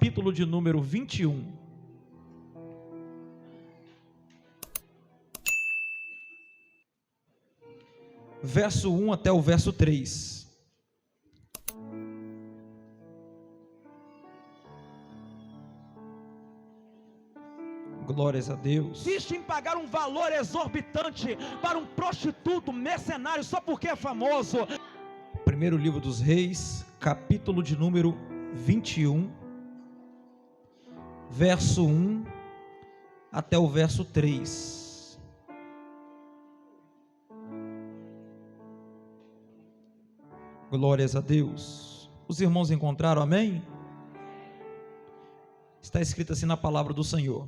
capítulo de número 21. Verso 1 até o verso 3. Glórias a Deus. Insiste em pagar um valor exorbitante para um prostituto mercenário só porque é famoso. Primeiro livro dos Reis, capítulo de número 21, verso 1 até o verso 3. Glórias a Deus. Os irmãos encontraram, amém? Está escrito assim na palavra do Senhor: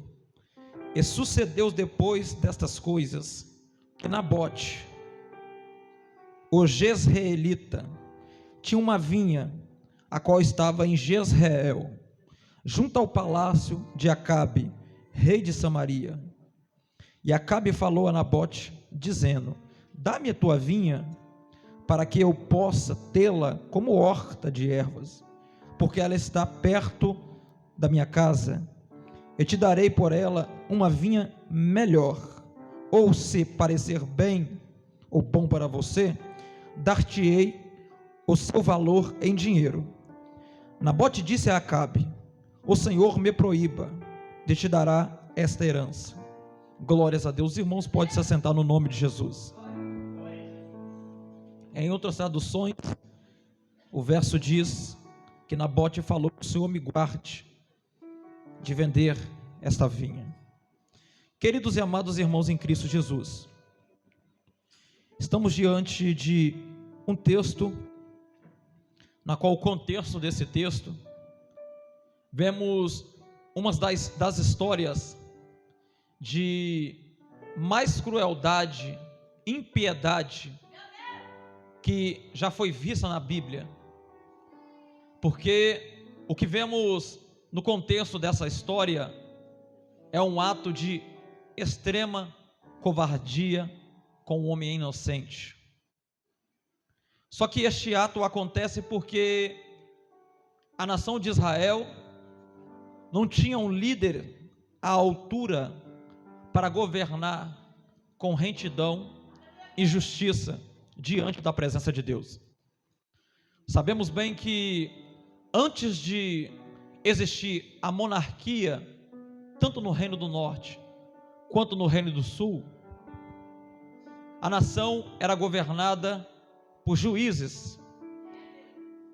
E sucedeu depois destas coisas, que Nabote, o jezreelita, tinha uma vinha, a qual estava em Jezreel, junto ao palácio de Acabe, rei de Samaria. E Acabe falou a Nabote, dizendo: Dá-me a tua vinha, para que eu possa tê-la como horta de ervas, porque ela está perto da minha casa. Eu te darei por ela uma vinha melhor, ou se parecer bem ou bom para você, dar-te-ei o seu valor em dinheiro. Nabote disse a Acabe: O Senhor me proíba de te dará esta herança. Glórias a Deus. Os irmãos podem se assentar no nome de Jesus. Em outras traduções, o verso diz que Nabote falou: O Senhor me guarde de vender esta vinha. Queridos e amados irmãos em Cristo Jesus, estamos diante de um texto, na qual o contexto desse texto, vemos uma das histórias de mais crueldade, impiedade, que já foi vista na Bíblia, porque o que vemos no contexto dessa história é um ato de extrema covardia com um homem inocente. Só que este ato acontece porque a nação de Israel não tinha um líder à altura para governar com retidão e justiça diante da presença de Deus. Sabemos bem que antes de existir a monarquia, tanto no Reino do Norte quanto no Reino do Sul, a nação era governada por juízes.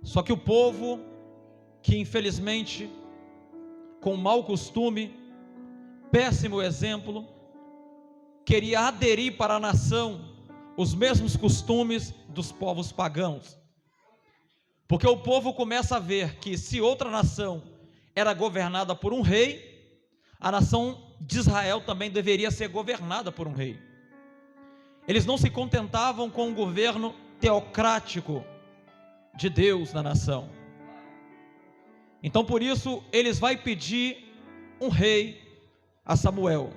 Só que o povo, que infelizmente, com mau costume, péssimo exemplo, queria aderir para a nação os mesmos costumes dos povos pagãos, porque o povo começa a ver que se outra nação era governada por um rei, a nação de Israel também deveria ser governada por um rei. Eles não se contentavam com o governo teocrático de Deus na nação. Então por isso eles vão pedir um rei a Samuel.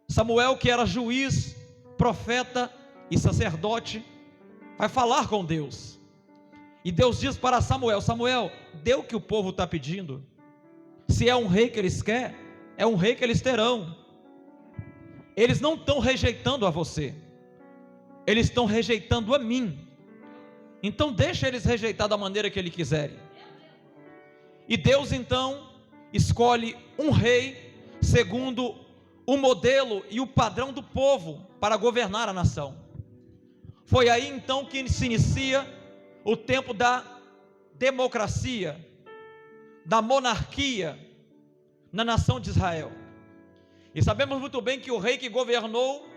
Samuel, que era juiz, profeta e sacerdote, vai falar com Deus. E Deus diz para Samuel: Samuel, dê o que o povo está pedindo. Se é um rei que eles querem, é um rei que eles terão. Eles não estão rejeitando a você, eles estão rejeitando a mim. Então deixa eles rejeitar da maneira que eles quiserem. E Deus então escolhe um rei segundo o modelo e o padrão do povo para governar a nação. Foi aí então que se inicia o tempo da democracia, da monarquia na nação de Israel. E sabemos muito bem que o rei que governou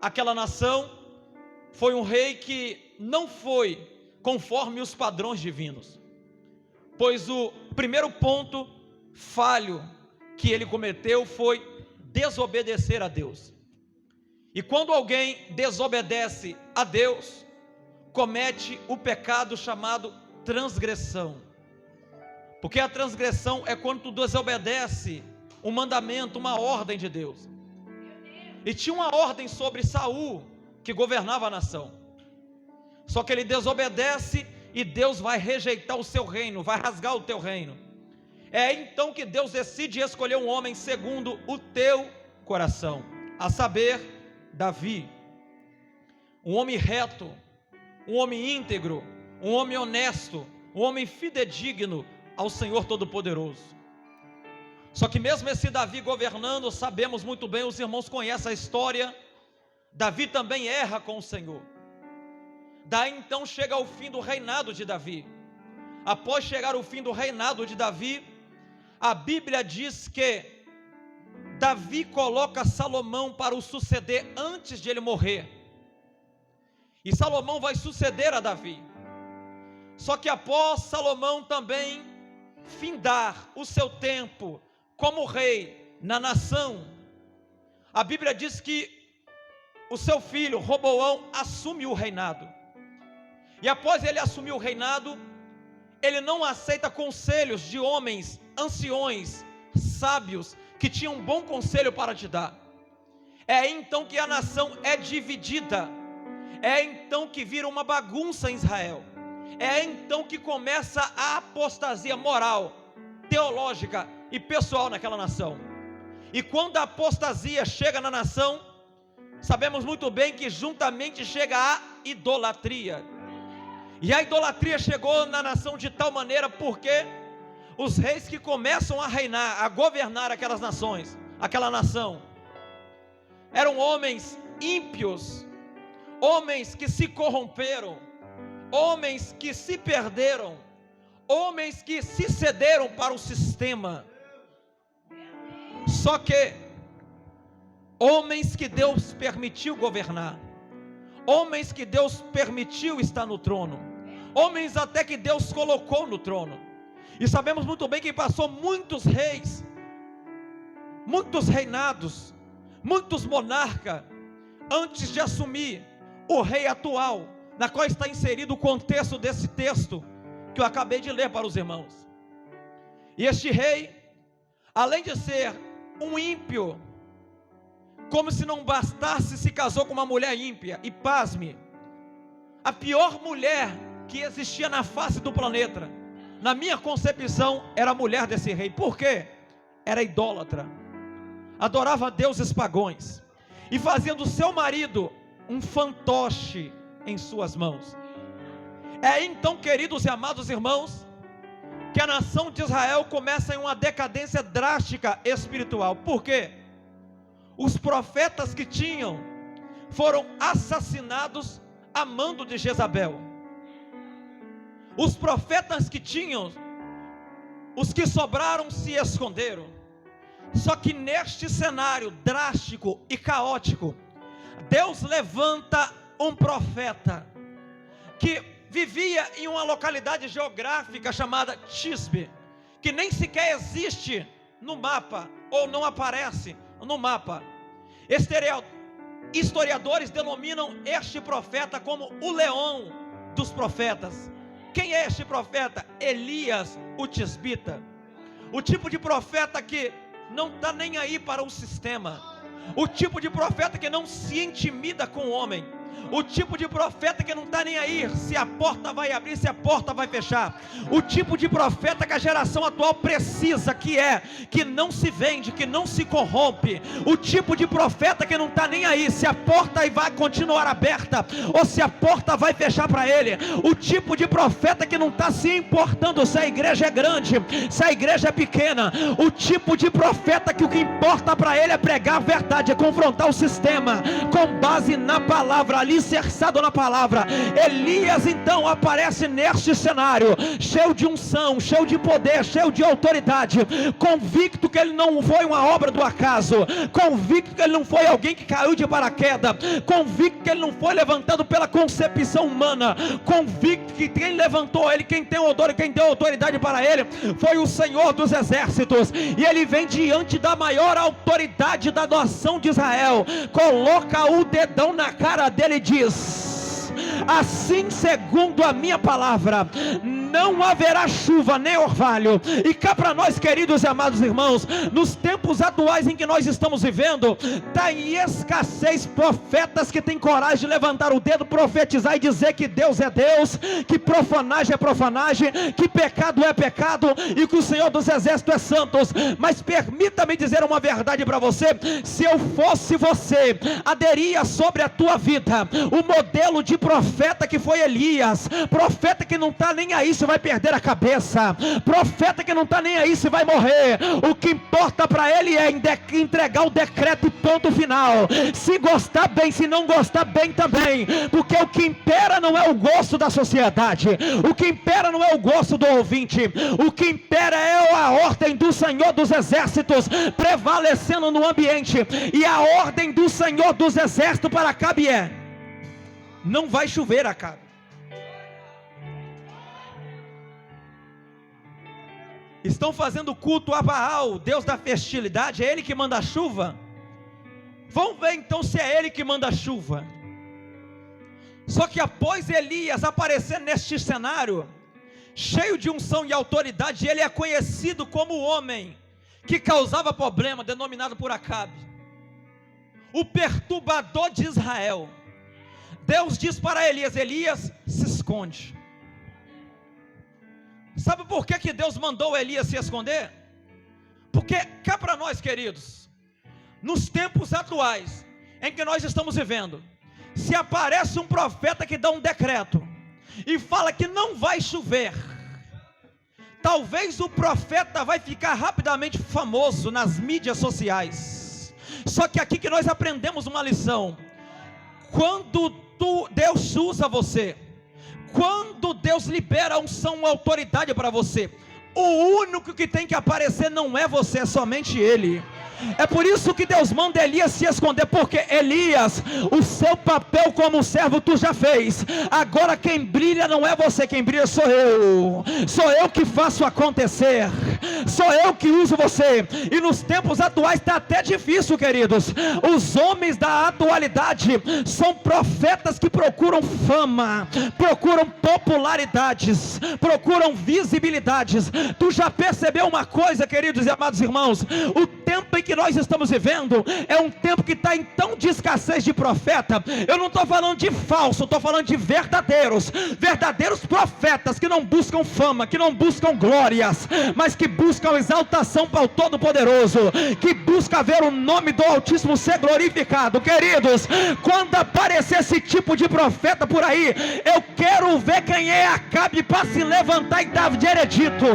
aquela nação foi um rei que não foi conforme os padrões divinos, pois o primeiro ponto falho que ele cometeu foi desobedecer a Deus. E quando alguém desobedece a Deus, comete o pecado chamado transgressão. Porque a transgressão é quando tu desobedece um mandamento, uma ordem de Deus. E tinha uma ordem sobre Saul, que governava a nação. Só que ele desobedece e Deus vai rejeitar o seu reino, vai rasgar o teu reino. É então que Deus decide escolher um homem segundo o teu coração, a saber, Davi. Um homem reto, um homem íntegro, um homem honesto, um homem fidedigno ao Senhor Todo-Poderoso. Só que mesmo esse Davi governando, sabemos muito bem, os irmãos conhecem a história, Davi também erra com o Senhor. Daí então chega ao fim do reinado de Davi. Após chegar ao fim do reinado de Davi, a Bíblia diz que Davi coloca Salomão para o suceder antes de ele morrer. E Salomão vai suceder a Davi. Só que após Salomão também findar o seu tempo como rei na nação, a Bíblia diz que o seu filho Roboão assume o reinado. E após ele assumir o reinado, ele não aceita conselhos de homens anciões, sábios, que tinham um bom conselho para te dar. É então que a nação é dividida. É então que vira uma bagunça em Israel. É então que começa a apostasia moral, teológica e pessoal naquela nação. E quando a apostasia chega na nação, sabemos muito bem que juntamente chega a idolatria. E a idolatria chegou na nação de tal maneira porque os reis que começam a reinar, a governar aquelas nações, aquela nação, eram homens ímpios, homens que se corromperam, homens que se perderam, homens que se cederam para o sistema. Só que homens que Deus permitiu governar, homens que Deus permitiu estar no trono, homens até que Deus colocou no trono. E sabemos muito bem que passou muitos reis, muitos reinados, muitos monarcas, antes de assumir o rei atual, na qual está inserido o contexto desse texto, que eu acabei de ler para os irmãos. E este rei, além de ser um ímpio, como se não bastasse, se casou com uma mulher ímpia, e pasme, a pior mulher que existia na face do planeta, na minha concepção, era a mulher desse rei. Por quê? Era idólatra, adorava deuses pagãos, e fazia do seu marido um fantoche em suas mãos. É então, queridos e amados irmãos, que a nação de Israel começa em uma decadência drástica espiritual. Por quê? Os profetas que tinham foram assassinados a mando de Jezabel. Os profetas que tinham, os que sobraram se esconderam. Só que neste cenário drástico e caótico, Deus levanta um profeta que vivia em uma localidade geográfica chamada Tisbe, que nem sequer existe no mapa, ou não aparece no mapa. Historiadores denominam este profeta como o leão dos profetas. Quem é este profeta? Elias, o tisbita. O tipo de profeta que não está nem aí para o sistema. O tipo de profeta que não se intimida com o homem. O tipo de profeta que não está nem aí se a porta vai abrir, se a porta vai fechar. O tipo de profeta que a geração atual precisa, que não se vende, que não se corrompe. O tipo de profeta que não está nem aí se a porta vai continuar aberta ou se a porta vai fechar para ele. O tipo de profeta que não está se importando se a igreja é grande, se a igreja é pequena. O tipo de profeta que o que importa para ele é pregar a verdade, é confrontar o sistema com base na palavra, alicerçado na palavra. Elias então aparece neste cenário, cheio de unção, cheio de poder, cheio de autoridade, convicto que ele não foi uma obra do acaso, convicto que ele não foi alguém que caiu de paraquedas, convicto que ele não foi levantado pela concepção humana, convicto que quem levantou ele, quem tem odor e quem deu autoridade para ele, foi o Senhor dos exércitos. E ele vem diante da maior autoridade da nação de Israel, coloca o dedão na cara dele e diz: assim segundo a minha palavra, não haverá chuva nem orvalho. E cá para nós, queridos e amados irmãos, nos tempos atuais em que nós estamos vivendo, está em escassez profetas que têm coragem de levantar o dedo, profetizar e dizer que Deus é Deus, que profanagem é profanagem, que pecado é pecado e que o Senhor dos Exércitos é santo. Mas permita-me dizer uma verdade para você: se eu fosse você, aderia sobre a tua vida o modelo de profeta que foi Elias, profeta que não está nem aí se vai perder a cabeça, profeta que não está nem aí se vai morrer. O que importa para ele é entregar o decreto e ponto final. Se gostar bem, se não gostar bem também, porque o que impera não é o gosto da sociedade, o que impera não é o gosto do ouvinte, o que impera é a ordem do Senhor dos Exércitos prevalecendo no ambiente. E a ordem do Senhor dos Exércitos para Acabe é: não vai chover, Acabe. Estão fazendo culto a Baal, Deus da fertilidade, é ele que manda a chuva? Vamos ver então se é ele que manda a chuva. Só que após Elias aparecer neste cenário, cheio de unção e autoridade, ele é conhecido como o homem que causava problema, denominado por Acabe, o perturbador de Israel. Deus diz para Elias: Elias, se esconde. Sabe por que Deus mandou Elias se esconder? Porque cá para nós, queridos, nos tempos atuais em que nós estamos vivendo, se aparece um profeta que dá um decreto e fala que não vai chover, talvez o profeta vai ficar rapidamente famoso nas mídias sociais. Só que aqui que nós aprendemos uma lição: quando Deus usa você, quando Deus libera unção e autoridade para você, o único que tem que aparecer não é você, é somente Ele. É por isso que Deus manda Elias se esconder, porque Elias, o seu papel como servo tu já fez. Agora quem brilha não é você, quem brilha sou eu. Sou eu que faço acontecer, sou eu que uso você. E nos tempos atuais está até difícil, queridos. Os homens da atualidade são profetas que procuram fama, procuram popularidades, procuram visibilidades. Tu já percebeu uma coisa, queridos e amados irmãos? O tempo em que nós estamos vivendo é um tempo que está em tão de escassez de profeta. Eu não estou falando de falso, estou falando de verdadeiros profetas que não buscam fama, que não buscam glórias, mas que buscam exaltação para o Todo-Poderoso, que busca ver o nome do Altíssimo ser glorificado. Queridos, quando aparecer esse tipo de profeta por aí, eu quero ver quem é Acabe para se levantar e dar veredito.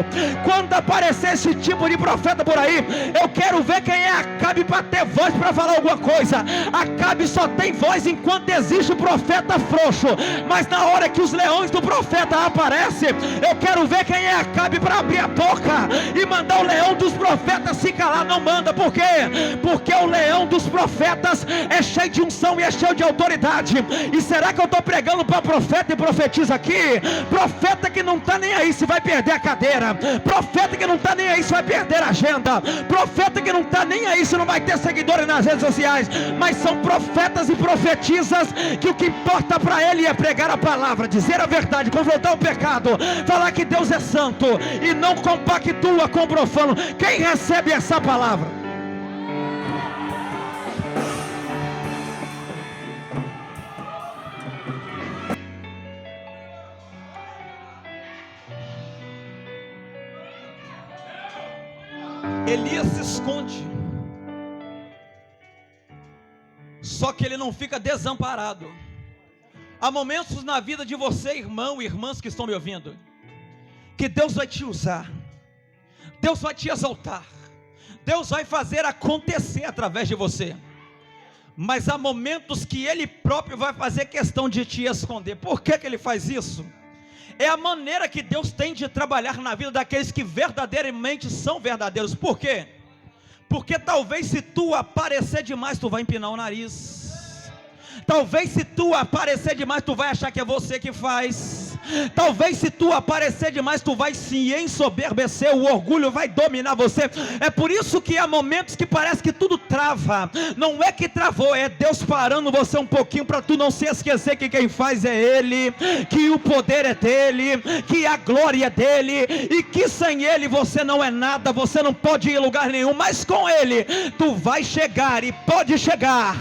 Quando aparecer esse tipo de profeta por aí, eu quero ver quem é Acabe para ter voz para falar alguma coisa. Acabe só tem voz enquanto existe o profeta frouxo, mas na hora que os leões do profeta aparecem, eu quero ver quem é Acabe para abrir a boca e mandar o leão dos profetas se calar. Não manda, por quê? Porque o leão dos profetas é cheio de unção e é cheio de autoridade. E será que eu estou pregando para profeta e profetiza aqui? Profeta que não está nem aí se vai perder a cadeira, profeta que não está nem aí se vai perder a agenda, profeta que não está nem aí se não vai ter seguidores nas redes sociais, mas são profetas e profetisas que o que importa para ele é pregar a palavra, dizer a verdade, confrontar o pecado, falar que Deus é santo e não compactua com o profano. Quem recebe essa palavra? Elias se esconde, só que ele não fica desamparado. Há momentos na vida de você, irmão e irmãs que estão me ouvindo, que Deus vai te usar, Deus vai te exaltar, Deus vai fazer acontecer através de você. Mas há momentos que Ele próprio vai fazer questão de te esconder. Por que Ele faz isso? É a maneira que Deus tem de trabalhar na vida daqueles que verdadeiramente são verdadeiros. Por quê? Porque talvez se tu aparecer demais, tu vai empinar o nariz. Talvez se tu aparecer demais, tu vai achar que é você que faz. Talvez se tu aparecer demais, tu vai se ensoberbecer, o orgulho vai dominar você. É por isso que há momentos que parece que tudo trava. Não é que travou, é Deus parando você um pouquinho, para tu não se esquecer que quem faz é Ele, que o poder é dEle, que a glória é dEle, e que sem Ele você não é nada, você não pode ir em lugar nenhum, mas com Ele tu vai chegar, e pode chegar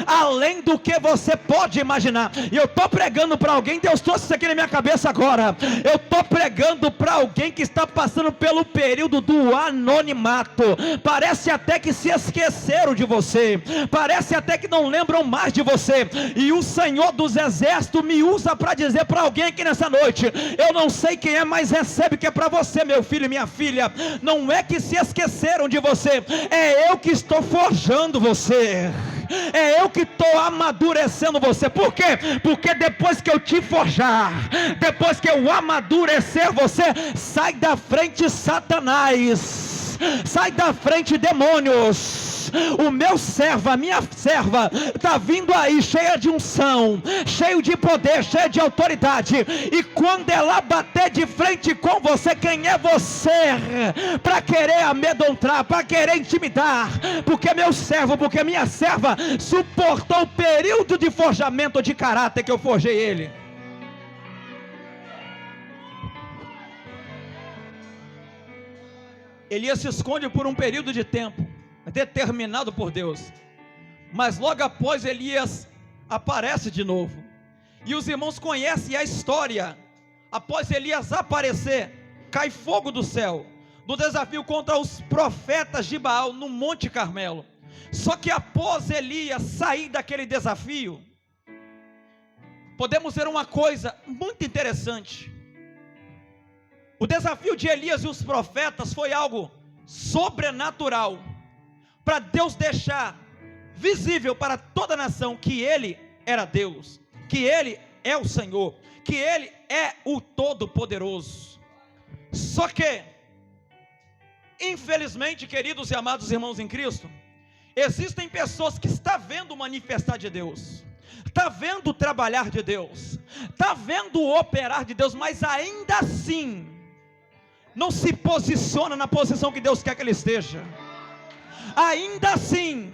além do que você pode imaginar. E eu estou pregando para alguém, Deus trouxe isso aqui na minha cabeça agora. Eu estou pregando para alguém que está passando pelo período do anonimato. Parece até que se esqueceram de você, parece até que não lembram mais de você, e o Senhor dos Exércitos me usa para dizer para alguém aqui nessa noite: eu não sei quem é, mas recebe que é para você, meu filho e minha filha. Não é que se esqueceram de você, é eu que estou forjando você, é eu que estou amadurecendo você. Por quê? Porque depois que eu te forjar, depois que eu amadurecer você, sai da frente Satanás, sai da frente demônios. O meu servo, a minha serva está vindo aí cheia de unção, cheio de poder, cheia de autoridade, e quando ela bater de frente com você, quem é você para querer amedrontar, para querer intimidar? Porque meu servo, porque minha serva suportou o período de forjamento de caráter que eu forjei ele. Elias se esconde por um período de tempo determinado por Deus, mas logo após Elias aparece de novo, e os irmãos conhecem a história. Após Elias aparecer, cai fogo do céu, do desafio contra os profetas de Baal no Monte Carmelo. Só que após Elias sair daquele desafio, podemos ver uma coisa muito interessante. O desafio de Elias e os profetas foi algo sobrenatural, para Deus deixar visível para toda a nação que Ele era Deus, que Ele é o Senhor, que Ele é o Todo-Poderoso. Só que, infelizmente, queridos e amados irmãos em Cristo, existem pessoas que estão vendo o manifestar de Deus, está vendo o trabalhar de Deus, está vendo o operar de Deus, mas ainda assim não se posiciona na posição que Deus quer que ele esteja. Ainda assim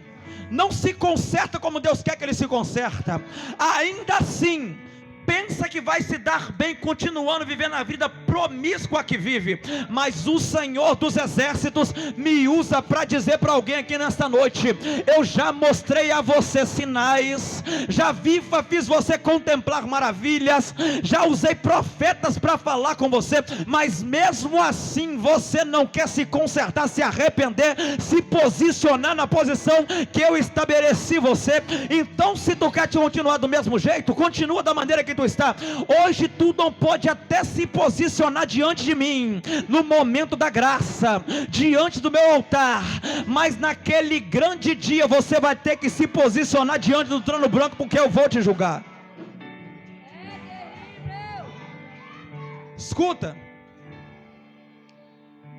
não se conserta como Deus quer que ele se conserta. Ainda assim pensa que vai se dar bem continuando vivendo a vida promíscua que vive. Mas o Senhor dos Exércitos me usa para dizer para alguém aqui nesta noite: eu já mostrei a você sinais, já fiz você contemplar maravilhas, já usei profetas para falar com você, mas mesmo assim você não quer se consertar, se arrepender, se posicionar na posição que eu estabeleci você. Então, se tu quer continuar do mesmo jeito, continua da maneira que tu está. Hoje tu não pode até se posicionar diante de mim, no momento da graça, diante do meu altar, mas naquele grande dia você vai ter que se posicionar diante do trono branco, porque eu vou te julgar. Escuta,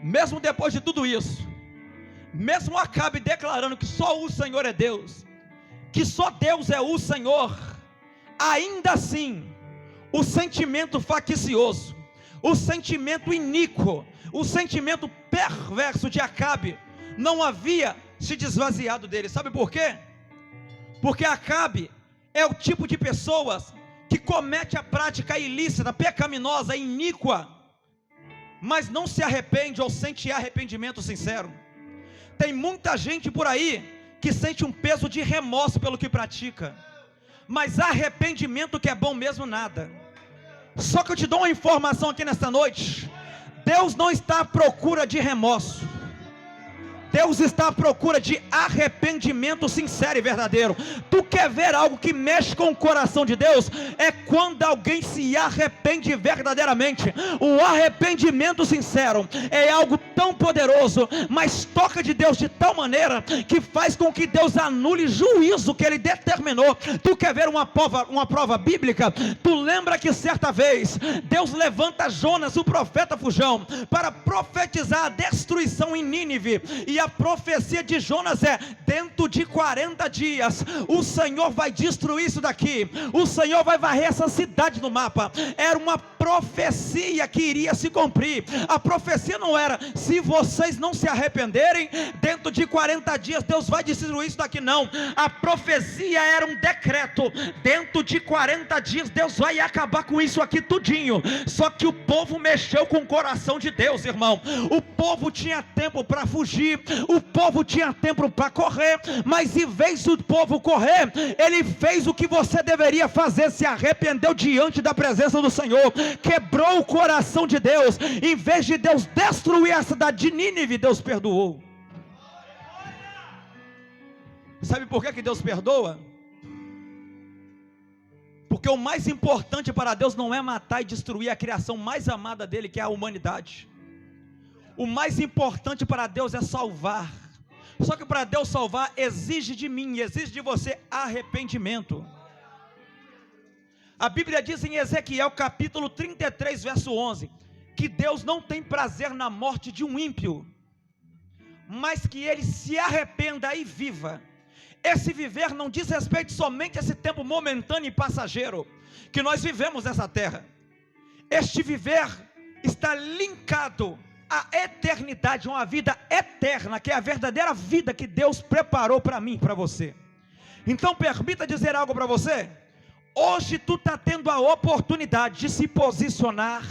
mesmo depois de tudo isso, mesmo Acabe declarando que só o Senhor é Deus, que só Deus é o Senhor, ainda assim, o sentimento faccioso, o sentimento iníquo, o sentimento perverso de Acabe não havia se desvaziado dele. Sabe por quê? Porque Acabe é o tipo de pessoas que comete a prática ilícita, pecaminosa, iníqua, mas não se arrepende ou sente arrependimento sincero. Tem muita gente por aí que sente um peso de remorso pelo que pratica, mas arrependimento que é bom mesmo, nada. Só que eu te dou uma informação aqui nesta noite: Deus não está à procura de remorso, Deus está à procura de arrependimento sincero e verdadeiro. Tu quer ver algo que mexe com o coração de Deus? É quando alguém se arrepende verdadeiramente. O arrependimento sincero é algo tão poderoso, mas toca de Deus de tal maneira que faz com que Deus anule juízo que Ele determinou. Tu quer ver uma prova bíblica? Tu lembra que certa vez Deus levanta Jonas, o profeta fujão, para profetizar a destruição em Nínive, e E a profecia de Jonas é: dentro de 40 dias, o Senhor vai destruir isso daqui, o Senhor vai varrer essa cidade do mapa. Era uma profecia que iria se cumprir. A profecia não era: se vocês não se arrependerem, dentro de 40 dias Deus vai destruir isso daqui, não. A profecia era um decreto: dentro de 40 dias Deus vai acabar com isso aqui tudinho. Só que o povo mexeu com o coração de Deus, irmão. O povo tinha tempo para fugir, o povo tinha tempo para correr, mas em vez do povo correr, ele fez o que você deveria fazer: se arrependeu diante da presença do Senhor, quebrou o coração de Deus. Em vez de Deus destruir a cidade de Nínive, Deus perdoou. Sabe por que Deus perdoa? Porque o mais importante para Deus não é matar e destruir a criação mais amada dele, que é a humanidade. O mais importante para Deus é salvar. Só que para Deus salvar, exige de mim, exige de você arrependimento. A Bíblia diz em Ezequiel capítulo 33 verso 11, que Deus não tem prazer na morte de um ímpio, mas que ele se arrependa e viva. Esse viver não diz respeito somente a esse tempo momentâneo e passageiro que nós vivemos nessa terra. Este viver está linkado à eternidade, uma vida eterna, que é a verdadeira vida que Deus preparou para mim e para você. Então permita dizer algo para você. Hoje tu está tendo a oportunidade de se posicionar,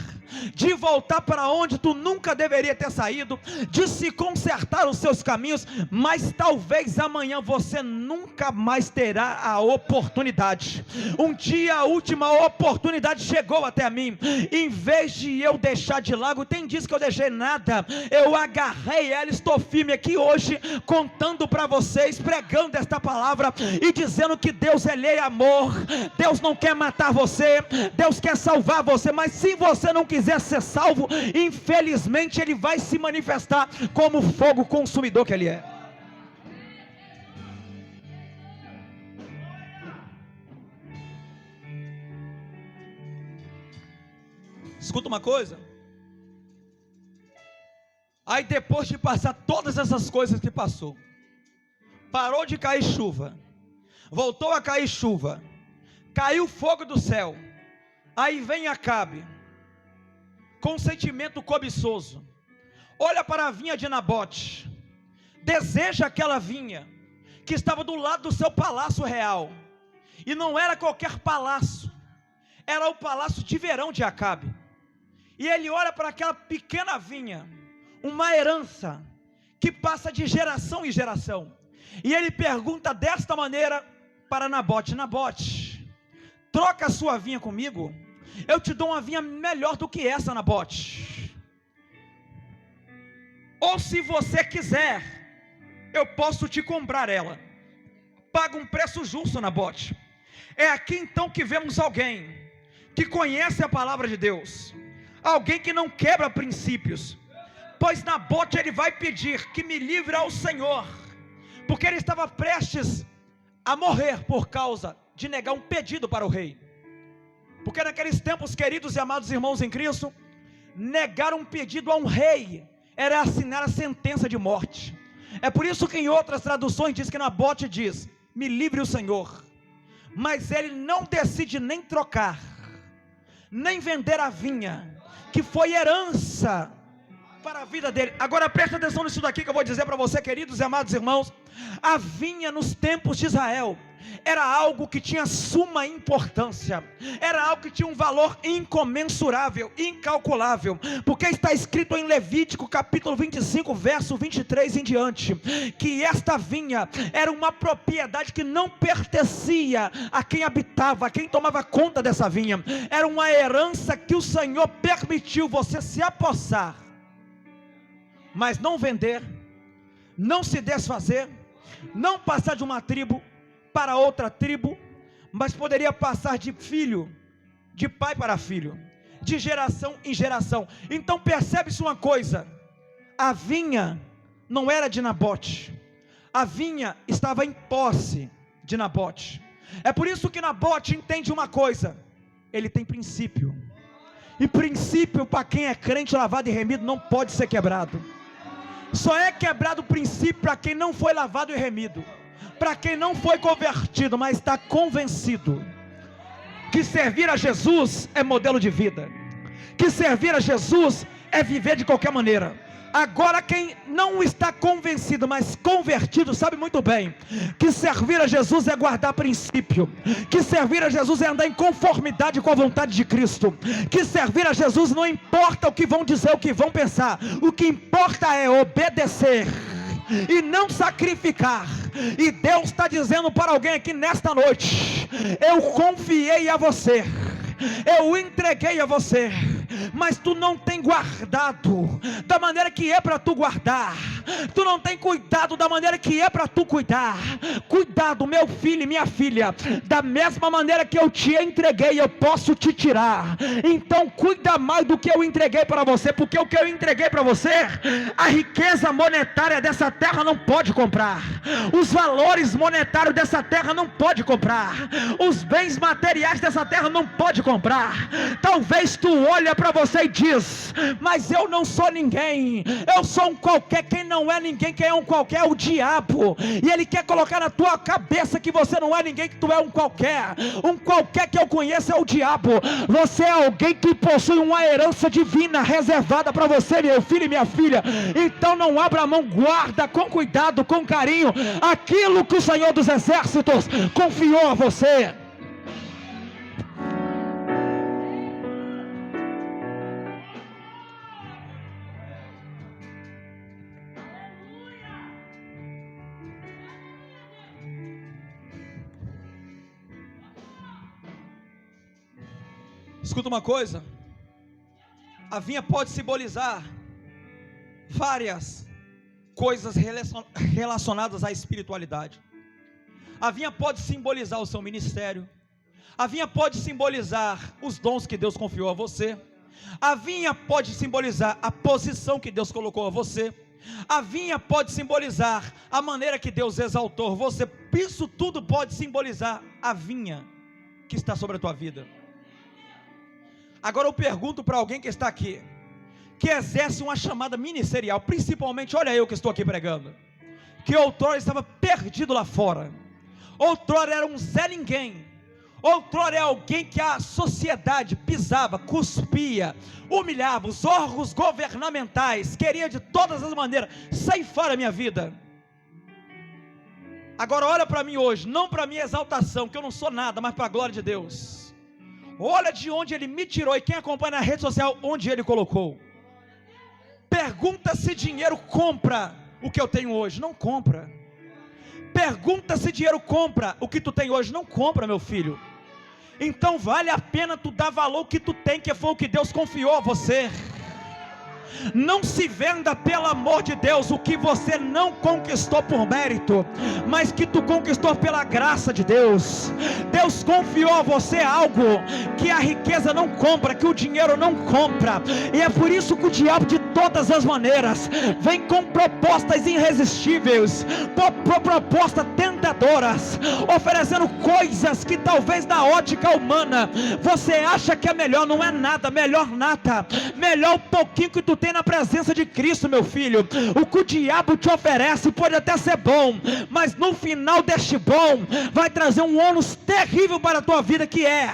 de voltar para onde tu nunca deveria ter saído, de se consertar os seus caminhos, mas talvez amanhã você nunca mais terá a oportunidade. Um dia a última oportunidade chegou até mim, em vez de eu deixar de lado, tem dias que eu deixei nada, eu agarrei ela, estou firme aqui hoje, contando para vocês, pregando esta palavra, e dizendo que Deus ele é amor. Deus não quer matar você, Deus quer salvar você, mas se você não quiser ser salvo, infelizmente ele vai se manifestar como o fogo consumidor que ele é. Escuta uma coisa, aí depois de passar todas essas coisas que passou, parou de cair chuva, voltou a cair chuva, caiu fogo do céu, aí vem Acabe, com sentimento cobiçoso, olha para a vinha de Nabote, deseja aquela vinha, que estava do lado do seu palácio real, e não era qualquer palácio, era o palácio de verão de Acabe, e ele olha para aquela pequena vinha, uma herança, que passa de geração em geração, e ele pergunta desta maneira para Nabote: Nabote, troca a sua vinha comigo, eu te dou uma vinha melhor do que essa, Nabote. Ou se você quiser, eu posso te comprar ela, paga um preço justo, Nabote. É aqui então que vemos alguém que conhece a palavra de Deus, alguém que não quebra princípios, pois Nabote ele vai pedir que me livre ao Senhor, porque ele estava prestes a morrer por causa de negar um pedido para o rei. Porque naqueles tempos, queridos e amados irmãos em Cristo, negar um pedido a um rei era assinar a sentença de morte. É por isso que em outras traduções diz que Nabote diz: me livre o Senhor. Mas ele não decide nem trocar, nem vender a vinha, que foi herança para a vida dele. Agora presta atenção nisso daqui que eu vou dizer para você, queridos e amados irmãos. A vinha nos tempos de Israel era algo que tinha suma importância, era algo que tinha um valor incomensurável, incalculável, porque está escrito em Levítico capítulo 25 verso 23 em diante, que esta vinha era uma propriedade que não pertencia a quem habitava, a quem tomava conta dessa vinha, era uma herança que o Senhor permitiu você se apossar, mas não vender, não se desfazer, não passar de uma tribo para outra tribo, mas poderia passar de filho, de pai para filho, de geração em geração. Então percebe-se uma coisa: a vinha não era de Nabote, a vinha estava em posse de Nabote. É por isso que Nabote entende uma coisa: ele tem princípio, e princípio para quem é crente lavado e remido não pode ser quebrado. Só é quebrado o princípio para quem não foi lavado e remido, para quem não foi convertido, mas está convencido que servir a Jesus é modelo de vida, que servir a Jesus é viver de qualquer maneira. Agora quem não está convencido, mas convertido, sabe muito bem que servir a Jesus é guardar princípio, que servir a Jesus é andar em conformidade com a vontade de Cristo, que servir a Jesus não importa o que vão dizer, o que vão pensar, o que importa é obedecer e não sacrificar. E Deus está dizendo para alguém aqui nesta noite: eu confiei a você, eu entreguei a você, mas tu não tem guardado da maneira que é para tu guardar, tu não tem cuidado da maneira que é para tu cuidar. Cuidado, meu filho e minha filha, da mesma maneira que eu te entreguei, eu posso te tirar. Então cuida mais do que eu entreguei para você, porque o que eu entreguei para você, a riqueza monetária dessa terra não pode comprar, os valores monetários dessa terra não pode comprar, os bens materiais dessa terra não pode comprar. Talvez tu olha para você e diz: mas eu não sou ninguém, eu sou um qualquer. Quem não é ninguém, quem é um qualquer é o diabo, e ele quer colocar na tua cabeça que você não é ninguém, que tu é um qualquer. Um qualquer que eu conheço é o diabo. Você é alguém que possui uma herança divina reservada para você, meu filho e minha filha. Então não abra a mão, guarda com cuidado, com carinho, aquilo que o Senhor dos Exércitos confiou a você. Escuta uma coisa, a vinha pode simbolizar várias coisas relacionadas à espiritualidade. A vinha pode simbolizar o seu ministério, a vinha pode simbolizar os dons que Deus confiou a você, a vinha pode simbolizar a posição que Deus colocou a você, a vinha pode simbolizar a maneira que Deus exaltou você. Isso tudo pode simbolizar a vinha que está sobre a tua vida. Agora eu pergunto para alguém que está aqui, que exerce uma chamada ministerial, principalmente, olha eu que estou aqui pregando, que outrora estava perdido lá fora, outrora era um Zé Ninguém, outrora é alguém que a sociedade pisava, cuspia, humilhava, os órgãos governamentais queria de todas as maneiras ceifar a minha vida. Agora olha para mim hoje, não para minha exaltação, que eu não sou nada, mas para a glória de Deus. Olha de onde Ele me tirou, e quem acompanha na rede social, onde Ele colocou. Pergunta se dinheiro compra o que eu tenho hoje. Não compra. Pergunta se dinheiro compra o que tu tem hoje. Não compra, meu filho. Então vale a pena tu dar valor ao que tu tem, que foi o que Deus confiou a você. Não se venda, pelo amor de Deus, o que você não conquistou por mérito, mas que tu conquistou pela graça de Deus. Deus confiou a você algo que a riqueza não compra, que o dinheiro não compra, e é por isso que o diabo de todas as maneiras vem com propostas irresistíveis, propostas tentadoras, oferecendo coisas que talvez na ótica humana você acha que é melhor. Não é nada, melhor nada, melhor um pouquinho que tu tem na presença de Cristo, meu filho. O que o diabo te oferece pode até ser bom, mas no final deste bom vai trazer um ônus terrível para a tua vida, que é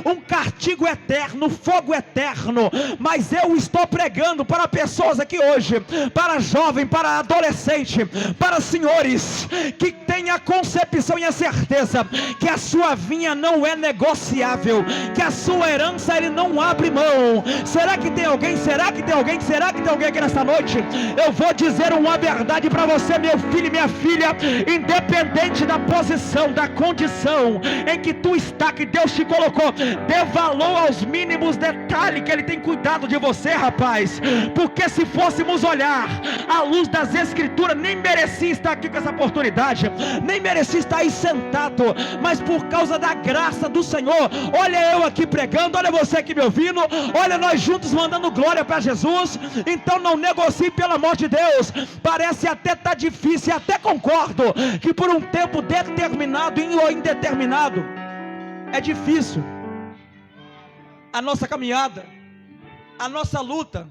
um castigo eterno, fogo eterno. Mas eu estou pregando para pessoas aqui hoje, para jovem, para adolescente, para senhores que têm a concepção e a certeza que a sua vinha não é negociável, que a sua herança Ele não abre mão. Será que tem alguém? Será que tem alguém? Será que tem alguém aqui nesta noite? Eu vou dizer uma verdade para você, meu filho e minha filha. Independente da posição, da condição em que tu está, que Deus te colocou, dê valor aos mínimos detalhes que Ele tem cuidado de você, rapaz. Porque se fôssemos olhar à luz das Escrituras, nem merecia estar aqui com essa oportunidade, nem merecia estar aí sentado, mas por causa da graça do Senhor, olha eu aqui pregando, olha você aqui me ouvindo, olha nós juntos mandando glória para Jesus. Então não negocie, pelo amor de Deus. Parece até estar difícil, até concordo que por um tempo determinado ou indeterminado é difícil a nossa caminhada, a nossa luta,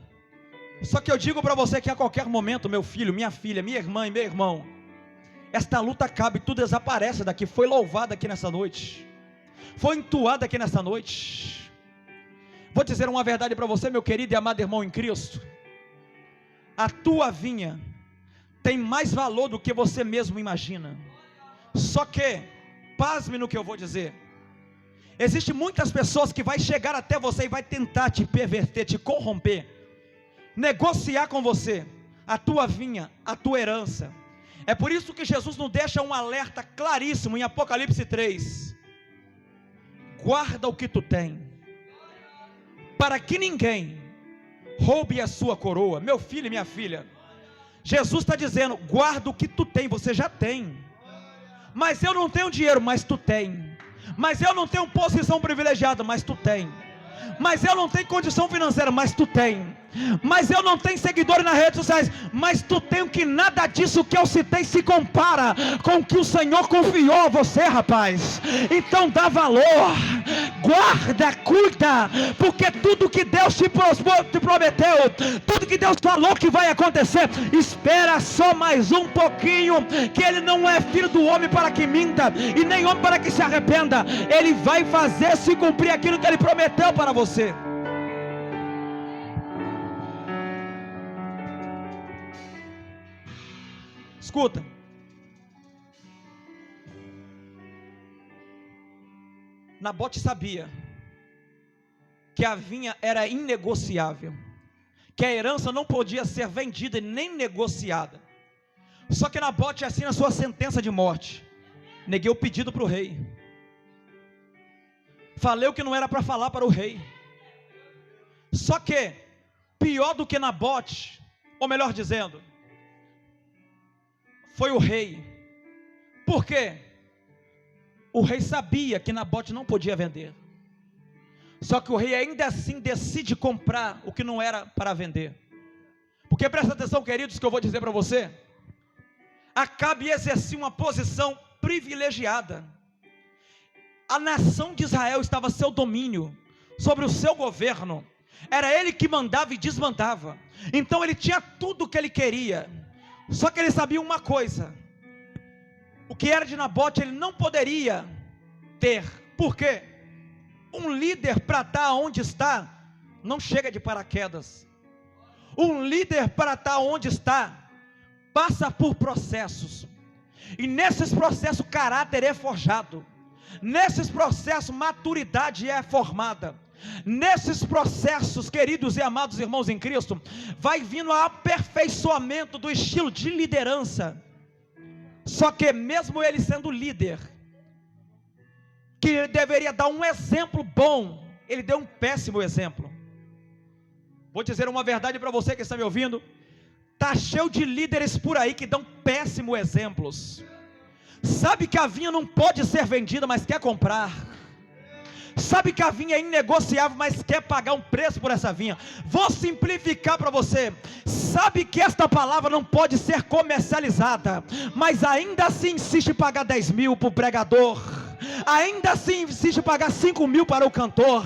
Só que eu digo para você que a qualquer momento, meu filho, minha filha, minha irmã e meu irmão, esta luta acaba e tudo desaparece daqui. Foi louvado aqui nessa noite, foi entoado aqui nessa noite. Vou dizer uma verdade para você, meu querido e amado irmão em Cristo: a tua vinha tem mais valor do que você mesmo imagina. Só que, pasme no que eu vou dizer, existem muitas pessoas que vai chegar até você e vai tentar te perverter, te corromper, negociar com você a tua vinha, a tua herança. É por isso que Jesus nos deixa um alerta claríssimo em Apocalipse 3: guarda o que tu tem, para que ninguém roube a sua coroa. Meu filho e minha filha, Jesus está dizendo: guarda o que tu tem. Você já tem. Mas eu não tenho dinheiro, mas tu tem. Mas eu não tenho posição privilegiada, mas tu tem. Mas eu não tenho condição financeira, mas tu tem. Mas eu não tenho seguidores nas redes sociais, mas tu tem. Que nada disso que eu citei se compara com o que o Senhor confiou a você, rapaz. Então dá valor, guarda, cuida, porque tudo que Deus te prometeu, tudo que Deus falou que vai acontecer, espera só mais um pouquinho, que Ele não é filho do homem para que minta, e nem homem para que se arrependa. Ele vai fazer se cumprir aquilo que Ele prometeu para você. Escuta, Nabote sabia que a vinha era inegociável, que a herança não podia ser vendida e nem negociada. Só que Nabote assina sua sentença de morte. Neguei o pedido para o rei, falei o que não era para falar para o rei. Só que, pior do que Nabote, ou melhor dizendo, foi o rei. Por quê? O rei sabia que Nabote não podia vender. Só que o rei ainda assim decide comprar o que não era para vender. Porque presta atenção, queridos, que eu vou dizer para você. Acabe exercia uma posição privilegiada. A nação de Israel estava a seu domínio, sobre o seu governo. Era ele que mandava e desmandava. Então ele tinha tudo o que ele queria. Só que ele sabia uma coisa: o que era de Nabote ele não poderia ter. Por quê? Um líder para estar onde está não chega de paraquedas. Um líder para estar onde está passa por processos, e nesses processos caráter é forjado, nesses processos maturidade é formada. Nesses processos, queridos e amados irmãos em Cristo, vai vindo o aperfeiçoamento do estilo de liderança. Só que mesmo ele sendo líder, que deveria dar um exemplo bom, ele deu um péssimo exemplo. Vou dizer uma verdade para você que está me ouvindo: está cheio de líderes por aí que dão péssimos exemplos. Sabe que a vinha não pode ser vendida, mas quer comprar. Sabe que a vinha é inegociável, mas quer pagar um preço por essa vinha. Vou simplificar para você. Sabe que esta palavra não pode ser comercializada, mas ainda assim insiste em pagar 10 mil para o pregador, ainda assim insiste em pagar 5 mil para o cantor,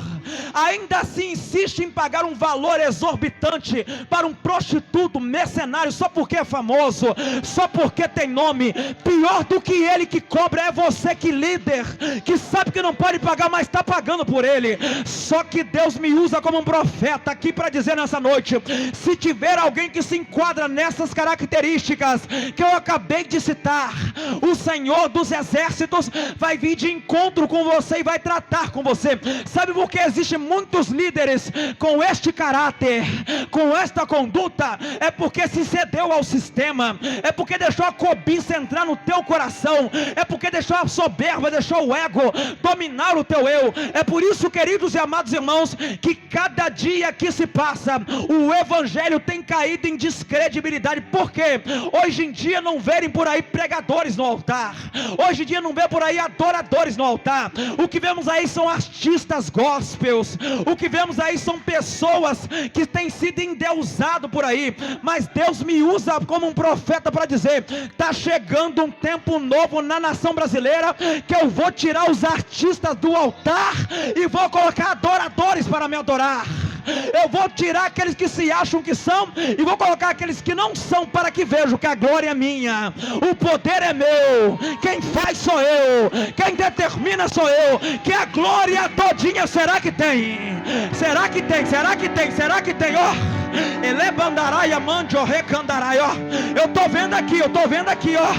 ainda assim insiste em pagar um valor exorbitante para um prostituto, mercenário, só porque é famoso, só porque tem nome. Pior do que ele que cobra é você, que líder, que sabe que não pode pagar, mas está pagando por ele. Só que Deus me usa como um profeta aqui para dizer nessa noite: se tiver alguém que se enquadra nessas características que eu acabei de citar, o Senhor dos exércitos vai vir de encontro com você e vai tratar com você. Sabe por que existem muitos líderes com este caráter, com esta conduta? É porque se cedeu ao sistema, é porque deixou a cobiça entrar no teu coração, é porque deixou a soberba, deixou o ego dominar o teu eu. É por isso, queridos e amados irmãos, que cada dia que se passa, o evangelho tem caído em descredibilidade. Porque hoje em dia não verem por aí pregadores no altar, hoje em dia não vê por aí adoradores no altar. O que vemos aí são artistas gospels, o que vemos aí são pessoas que têm sido endeusados por aí. Mas Deus me usa como um profeta para dizer: está chegando um tempo novo na nação brasileira, que eu vou tirar os artistas do altar e vou colocar adoradores para me adorar. Eu vou tirar aqueles que se acham que são e vou colocar aqueles que não são, para que vejam que a glória é minha, o poder é meu, quem faz sou eu, quem determina sou eu, que a glória todinha será que tem? Será que tem? Será que tem? Será que tem? Ó, Elebandarai, Amandio, Recandarai, ó. Eu tô vendo aqui, ó.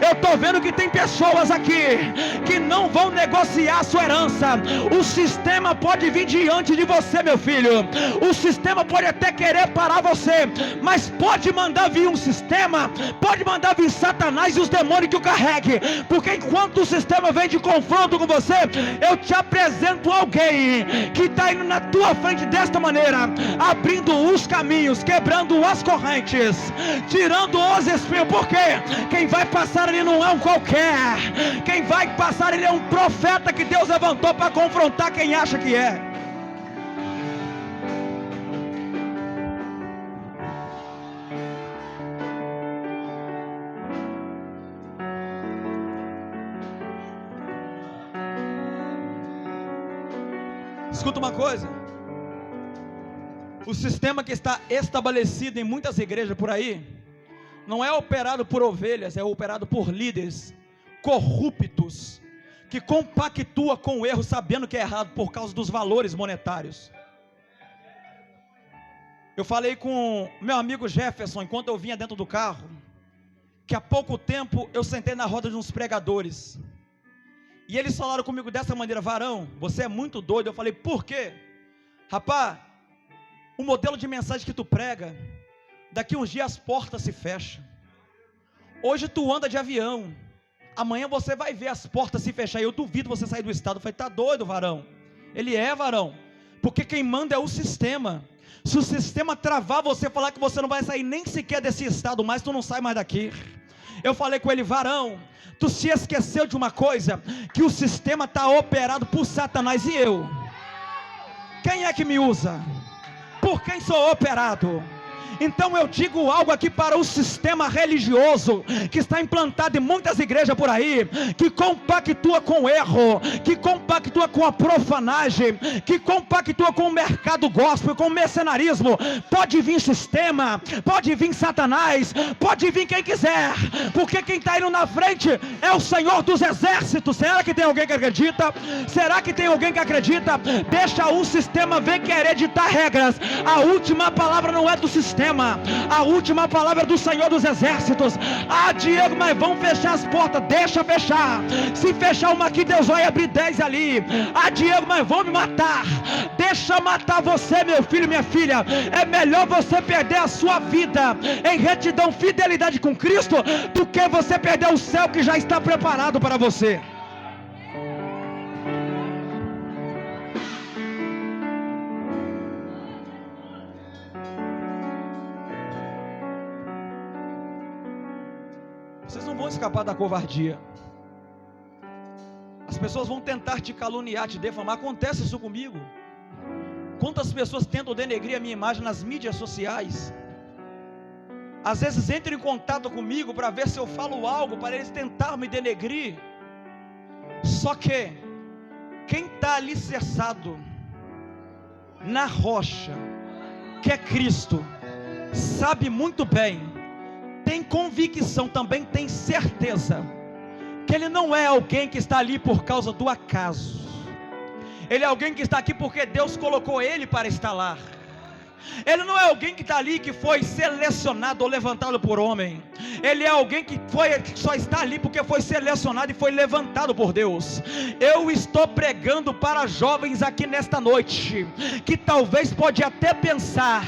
Eu tô vendo que tem pessoas aqui que não vão negociar a sua herança. O sistema pode vir diante de você, meu filho. O sistema pode até querer parar você, mas pode mandar vir um sistema, pode mandar vir Satanás e os demônios que o carregue, porque enquanto o sistema vem de confronto com você, eu te apresento alguém que está indo na tua frente desta maneira, abrindo os caminhos, quebrando as correntes, tirando os espinhos, porque quem vai passar ali não é um qualquer, quem vai passar ele é um profeta que Deus levantou para confrontar quem acha que é. Escuta uma coisa, o sistema que está estabelecido em muitas igrejas por aí, não é operado por ovelhas, é operado por líderes corruptos, que compactua com o erro, sabendo que é errado por causa dos valores monetários. Eu falei com meu amigo Jefferson, enquanto eu vinha dentro do carro, que há pouco tempo eu sentei na roda de uns pregadores, e eles falaram comigo dessa maneira: Varão, você é muito doido. Eu falei: por quê? Rapaz, o modelo de mensagem que tu prega, daqui uns dias as portas se fecham. Hoje tu anda de avião, amanhã você vai ver as portas se fechar, e eu duvido você sair do estado. Eu falei: tá doido, Varão? Ele é, Varão, porque quem manda é o sistema. Se o sistema travar você, falar que você não vai sair nem sequer desse estado mais, tu não sai mais daqui. Eu falei com ele: Varão, tu se esqueceu de uma coisa, que o sistema está operado por Satanás, e eu, quem é que me usa? Por quem sou operado? Então eu digo algo aqui para o sistema religioso que está implantado em muitas igrejas por aí, que compactua com o erro, que compactua com a profanagem, que compactua com o mercado gospel, com o mercenarismo. Pode vir sistema, pode vir Satanás, pode vir quem quiser, porque quem está indo na frente é o Senhor dos Exércitos. Será que tem alguém que acredita? Será que tem alguém que acredita? Deixa o sistema vir querer ditar regras. A última palavra não é do sistema, a última palavra é do Senhor dos Exércitos. Ah, Diego, mas vão fechar as portas. Deixa fechar. Se fechar uma aqui, Deus vai abrir 10 ali. Ah, Diego, mas vão me matar. Deixa matar você, meu filho, minha filha. É melhor você perder a sua vida em retidão, fidelidade com Cristo, do que você perder o céu que já está preparado para você. Vocês não vão escapar da covardia. As pessoas vão tentar te caluniar, te defamar. Acontece isso comigo. Quantas pessoas tentam denegrir a minha imagem nas mídias sociais? Às vezes entram em contato comigo para ver se eu falo algo, para eles tentar me denegrir. Só que quem está alicerçado na rocha, que é Cristo, sabe muito bem, tem convicção, também tem certeza, que Ele não é alguém que está ali por causa do acaso. Ele é alguém que está aqui porque Deus colocou Ele para estar lá. Ele não é alguém que está ali que foi selecionado ou levantado por homem. Ele é alguém que só está ali porque foi selecionado e foi levantado por Deus. Eu estou pregando para jovens aqui nesta noite, que talvez pode até pensar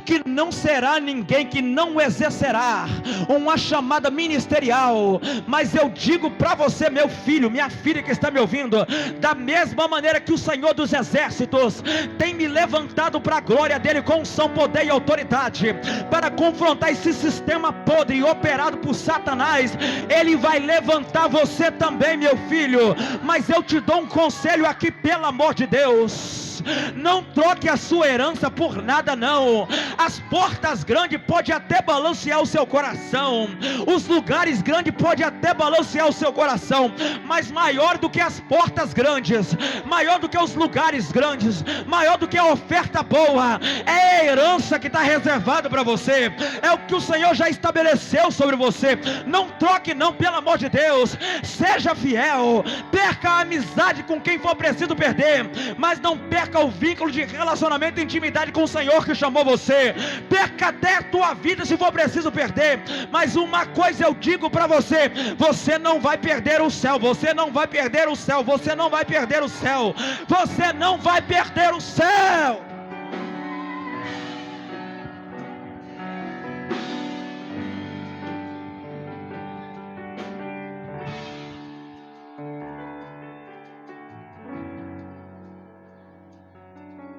que não será ninguém, que não exercerá uma chamada ministerial, mas eu digo para você, meu filho, minha filha que está me ouvindo, da mesma maneira que o Senhor dos Exércitos tem me levantado para a glória dele, com unção, poder e autoridade, para confrontar esse sistema podre e operado por Satanás, Ele vai levantar você também, meu filho. Mas eu te dou um conselho aqui, pelo amor de Deus: Deus. Não troque a sua herança por nada não. As portas grandes podem até balancear o seu coração, os lugares grandes podem até balancear o seu coração, mas maior do que as portas grandes, maior do que os lugares grandes, maior do que a oferta boa, é a herança que está reservada para você, é o que o Senhor já estabeleceu sobre você. Não troque não, pelo amor de Deus. Seja fiel, perca a amizade com quem for preciso perder, mas não perca o vínculo de relacionamento e intimidade com o Senhor que chamou você. Perca até a tua vida se for preciso perder, mas uma coisa eu digo para você: você não vai perder o céu, você não vai perder o céu, você não vai perder o céu, você não vai perder o céu.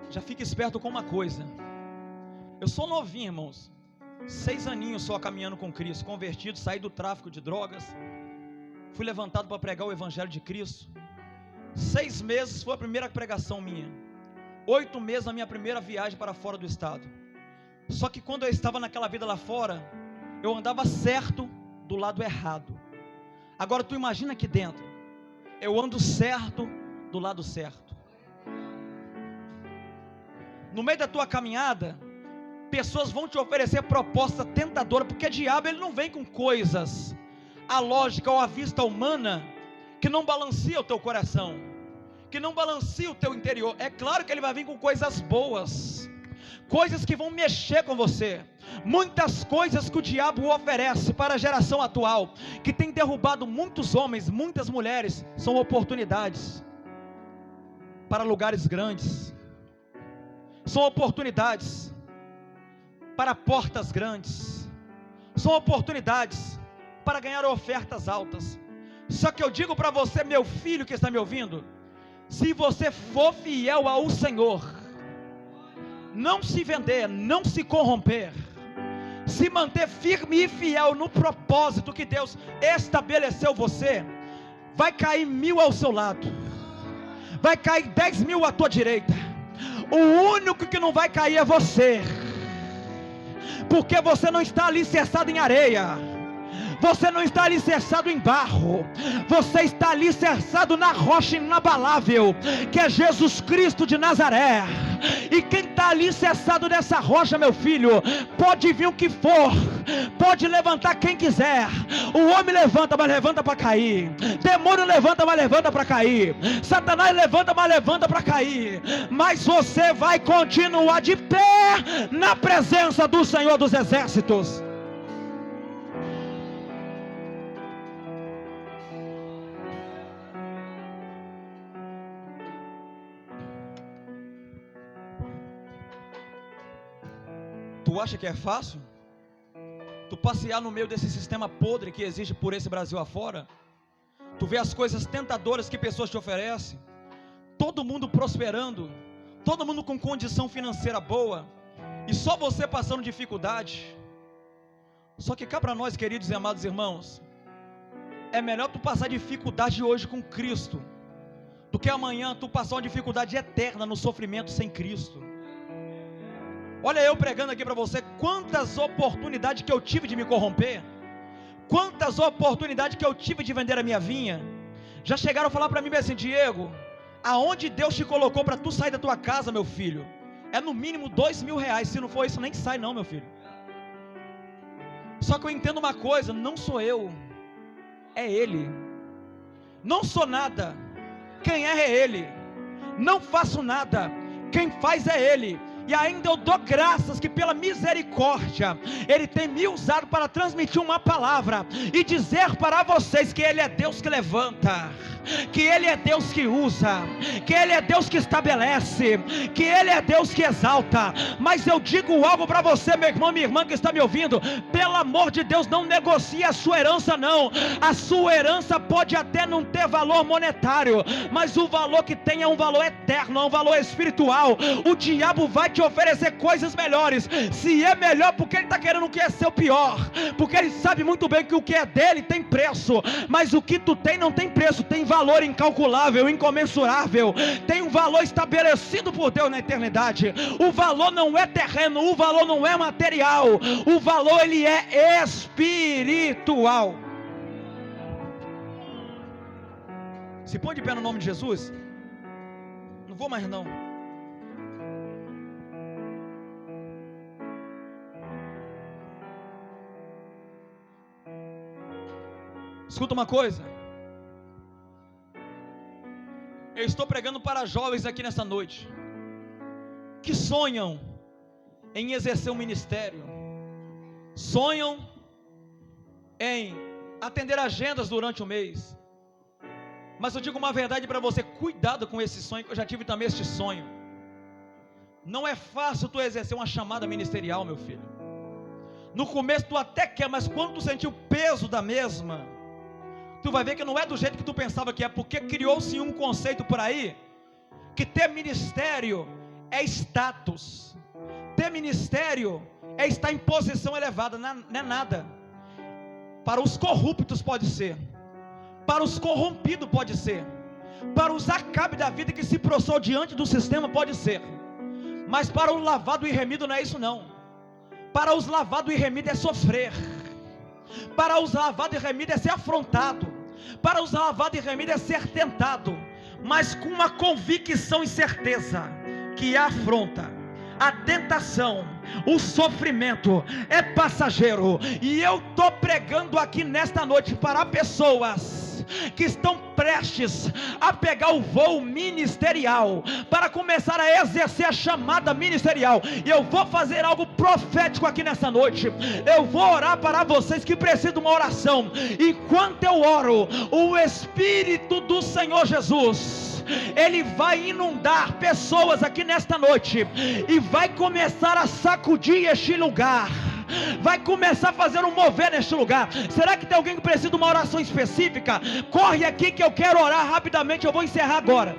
Já fique esperto com uma coisa. Eu sou novinho, irmãos, 6 aninhos só caminhando com Cristo, convertido, saí do tráfico de drogas, fui levantado para pregar o Evangelho de Cristo. 6 meses foi a primeira pregação minha, 8 meses a minha primeira viagem para fora do estado. Só que quando eu estava naquela vida lá fora, eu andava certo do lado errado. Agora tu imagina aqui dentro, eu ando certo do lado certo. No meio da tua caminhada, pessoas vão te oferecer propostas tentadoras, porque o diabo ele não vem com coisas à lógica ou à vista humana que não balanceia o teu coração, que não balanceia o teu interior. É claro que ele vai vir com coisas boas, coisas que vão mexer com você. Muitas coisas que o diabo oferece para a geração atual, que tem derrubado muitos homens, muitas mulheres, são oportunidades para lugares grandes, são oportunidades para portas grandes, são oportunidades para ganhar ofertas altas. Só que eu digo para você, meu filho que está me ouvindo, se você for fiel ao Senhor, não se vender, não se corromper, se manter firme e fiel no propósito que Deus estabeleceu você, vai cair 1000 ao seu lado, vai cair 10.000 à tua direita, o único que não vai cair é você, porque você não está alicerçado em areia, você não está alicerçado em barro, você está alicerçado na rocha inabalável, que é Jesus Cristo de Nazaré. E quem está alicerçado nessa rocha, meu filho, pode vir o que for, pode levantar quem quiser. O homem levanta, mas levanta para cair, demônio levanta, mas levanta para cair, Satanás levanta, mas levanta para cair, mas você vai continuar de pé na presença do Senhor dos Exércitos. Tu acha que é fácil? Tu passear no meio desse sistema podre que existe por esse Brasil afora? Tu vê as coisas tentadoras que pessoas te oferecem, todo mundo prosperando, todo mundo com condição financeira boa, e só você passando dificuldade. Só que cá para nós, queridos e amados irmãos, é melhor tu passar dificuldade hoje com Cristo, do que amanhã tu passar uma dificuldade eterna no sofrimento sem Cristo. Olha eu pregando aqui para você, quantas oportunidades que eu tive de me corromper, quantas oportunidades que eu tive de vender a minha vinha. Já chegaram a falar para mim assim: Diego, aonde Deus te colocou para tu sair da tua casa, meu filho, é no mínimo R$2.000, se não for isso nem sai não, meu filho. Só que eu entendo uma coisa, não sou eu, é Ele. Não sou nada, quem é Ele. Não faço nada, quem faz é Ele. E ainda eu dou graças que pela misericórdia Ele tem me usado para transmitir uma palavra e dizer para vocês que Ele é Deus que levanta, que Ele é Deus que usa, que Ele é Deus que estabelece, que Ele é Deus que exalta. Mas eu digo algo para você, meu irmão, minha irmã que está me ouvindo, pelo amor de Deus, não negocie a sua herança não. A sua herança pode até não ter valor monetário, mas o valor que tem é um valor eterno, é um valor espiritual. O diabo vai te oferecer coisas melhores. Se é melhor, porque Ele está querendo o que é seu pior, porque Ele sabe muito bem que o que é dele tem preço, mas o que tu tem não tem preço, tem valor incalculável, incomensurável, tem um valor estabelecido por Deus na eternidade. O valor não é terreno, o valor não é material, o valor ele é espiritual. Se põe de pé no nome de Jesus. Não vou mais não. Escuta uma coisa. Eu estou pregando para jovens aqui nessa noite que sonham em exercer um ministério, sonham em atender agendas durante o mês. Mas eu digo uma verdade para você: cuidado com esse sonho, que eu já tive também este sonho. Não é fácil tu exercer uma chamada ministerial, meu filho. No começo tu até quer, mas quando tu sentir o peso da mesma, tu vai ver que não é do jeito que tu pensava que é, porque criou-se um conceito por aí, que ter ministério é status, ter ministério é estar em posição elevada. Não é nada. Para os corruptos pode ser, para os corrompidos pode ser, para os Acabe da vida que se prostrou diante do sistema pode ser, mas para o lavado e remido não é isso não. Para os lavados e remidos é sofrer, para os lavados e remidos é ser afrontado, para os lavados e remidos é ser tentado, mas com uma convicção e certeza que a afronta, a tentação, o sofrimento é passageiro. E eu estou pregando aqui nesta noite para pessoas que estão prestes a pegar o voo ministerial, para começar a exercer a chamada ministerial. E eu vou fazer algo profético aqui nessa noite. Eu vou orar para vocês que precisam de uma oração. Enquanto eu oro, o Espírito do Senhor Jesus, Ele vai inundar pessoas aqui nesta noite, e vai começar a sacudir este lugar, vai começar a fazer um mover neste lugar. Será que tem alguém que precisa de uma oração específica? Corre aqui que eu quero orar rapidamente, eu vou encerrar agora.